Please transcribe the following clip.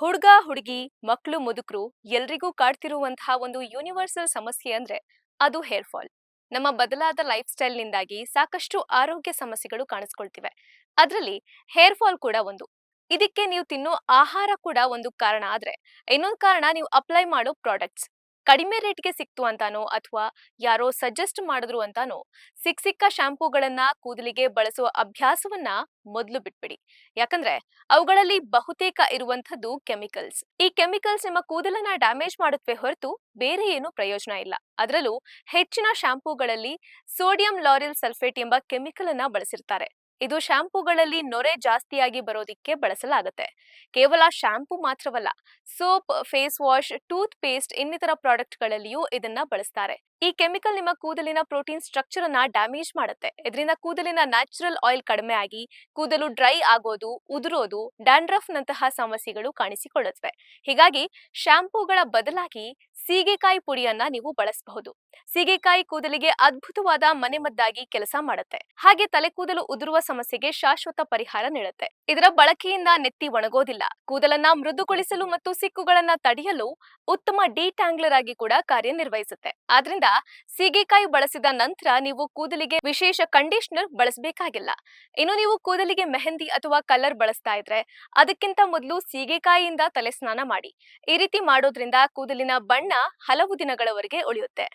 ಹುಡುಗ ಹುಡುಗಿ ಮಕ್ಕಳು ಮುದುಕರು ಎಲ್ರಿಗೂ ಕಾಡ್ತಿರುವಂತಹ ಒಂದು ಯೂನಿವರ್ಸಲ್ ಸಮಸ್ಯೆ ಅಂದ್ರೆ ಅದು ಹೇರ್ ಫಾಲ್. ನಮ್ಮ ಬದಲಾದ ಲೈಫ್ ಸ್ಟೈಲ್ನಿಂದಾಗಿ ಸಾಕಷ್ಟು ಆರೋಗ್ಯ ಸಮಸ್ಯೆಗಳು ಕಾಣಿಸ್ಕೊಳ್ತಿವೆ. ಅದರಲ್ಲಿ ಹೇರ್ ಫಾಲ್ ಕೂಡ ಒಂದು. ಇದಕ್ಕೆ ನೀವು ತಿನ್ನೋ ಆಹಾರ ಕೂಡ ಒಂದು ಕಾರಣ ಆದ್ರೆ, ಇನ್ನೊಂದು ಕಾರಣ ನೀವು ಅಪ್ಲೈ ಮಾಡೋ ಪ್ರಾಡಕ್ಟ್ಸ್. ಕಡಿಮೆ ರೇಟ್ಗೆ ಸಿಕ್ತು ಅಂತಾನೋ ಅಥವಾ ಯಾರೋ ಸಜೆಸ್ಟ್ ಮಾಡಿದ್ರು ಅಂತಾನೋ ಸಿಕ್ಕ ಶಾಂಪೂಗಳನ್ನ ಕೂದಲಿಗೆ ಬಳಸುವ ಅಭ್ಯಾಸವನ್ನ ಮೊದಲು ಬಿಟ್ಬಿಡಿ. ಯಾಕಂದ್ರೆ ಅವುಗಳಲ್ಲಿ ಬಹುತೇಕ ಇರುವಂತದ್ದು ಕೆಮಿಕಲ್ಸ್. ಈ ಕೆಮಿಕಲ್ಸ್ ನಿಮ್ಮ ಕೂದಲನ್ನ ಡ್ಯಾಮೇಜ್ ಮಾಡುತ್ತವೆ ಹೊರತು ಬೇರೆ ಏನು ಪ್ರಯೋಜನ ಇಲ್ಲ. ಅದರಲ್ಲೂ ಹೆಚ್ಚಿನ ಶಾಂಪೂಗಳಲ್ಲಿ ಸೋಡಿಯಂ ಲಾರಿಲ್ ಸಲ್ಫೇಟ್ ಎಂಬ ಕೆಮಿಕಲ್ ಅನ್ನ ಬಳಸಿರ್ತಾರೆ. ಇದು ಶಾಂಪೂಗಳಲ್ಲಿ ನೊರೆ ಜಾಸ್ತಿಯಾಗಿ ಬರೋದಿಕ್ಕೆ ಬಳಸಲಾಗುತ್ತೆ. ಕೇವಲ ಶಾಂಪೂ ಮಾತ್ರವಲ್ಲ, soap, face wash, toothpaste ಇನ್ನಿತರ ಪ್ರಾಡಕ್ಟ್ಗಳಲ್ಲಿಯೂ ಇದನ್ನ ಬಳಸ್ತಾರೆ. ಈ ಕೆಮಿಕಲ್ ನಿಮ್ಮ ಕೂದಲಿನ ಪ್ರೋಟೀನ್ ಸ್ಟ್ರಕ್ಚರ್ ಅನ್ನ ಡ್ಯಾಮೇಜ್ ಮಾಡುತ್ತೆ. ಇದರಿಂದ ಕೂದಲಿನ ನ್ಯಾಚುರಲ್ ಆಯಿಲ್ ಕಡಿಮೆ ಆಗಿ ಕೂದಲು ಡ್ರೈ ಆಗೋದು, ಉದುರೋದು, ಡ್ಯಾಂಡ್ರಫ್ ನಂತಹ ಸಮಸ್ಯೆಗಳು ಕಾಣಿಸಿಕೊಳ್ಳುತ್ತವೆ. ಹೀಗಾಗಿ ಶಾಂಪೂಗಳ ಬದಲಾಗಿ ಸೀಗೆಕಾಯಿ ಪುಡಿಯನ್ನ ನೀವು ಬಳಸಬಹುದು. ಸೀಗೆಕಾಯಿ ಕೂದಲಿಗೆ ಅದ್ಭುತವಾದ ಮನೆಮದ್ದಾಗಿ ಕೆಲಸ ಮಾಡುತ್ತೆ. ಹಾಗೆ ತಲೆ ಕೂದಲು ಉದುರುವ ಸಮಸ್ಯೆಗೆ ಶಾಶ್ವತ ಪರಿಹಾರ ನೀಡುತ್ತೆ. ಇದರ ಬಳಕೆಯಿಂದ ನೆತ್ತಿ ಒಣಗೋದಿಲ್ಲ. ಕೂದಲನ್ನ ಮೃದುಗೊಳಿಸಲು ಮತ್ತು ಸಿಕ್ಕುಗಳನ್ನ ತಡೆಯಲು ಉತ್ತಮ ಡಿಟ್ಯಾಂಗ್ಲರ್ ಆಗಿ ಕೂಡ ಕಾರ್ಯನಿರ್ವಹಿಸುತ್ತೆ. ಆದ್ರಿಂದ ಸೀಗೆಕಾಯಿ ಬಳಸಿದ ನಂತರ ನೀವು ಕೂದಲಿಗೆ ವಿಶೇಷ ಕಂಡೀಷನರ್ ಬಳಸಬೇಕಾಗಿಲ್ಲ. ಇನ್ನು ನೀವು ಕೂದಲಿಗೆ ಮೆಹಂದಿ ಅಥವಾ ಕಲರ್ ಬಳಸ್ತಾ ಇದ್ರೆ ಅದಕ್ಕಿಂತ ಮೊದಲು ಸೀಗೆಕಾಯಿಯಿಂದ ತಲೆ ಸ್ನಾನ ಮಾಡಿ. ಈ ರೀತಿ ಮಾಡೋದ್ರಿಂದ ಕೂದಲಿನ ಬಣ್ಣ ಹಲವು ದಿನಗಳವರೆಗೆ ಉಳಿಯುತ್ತೆ.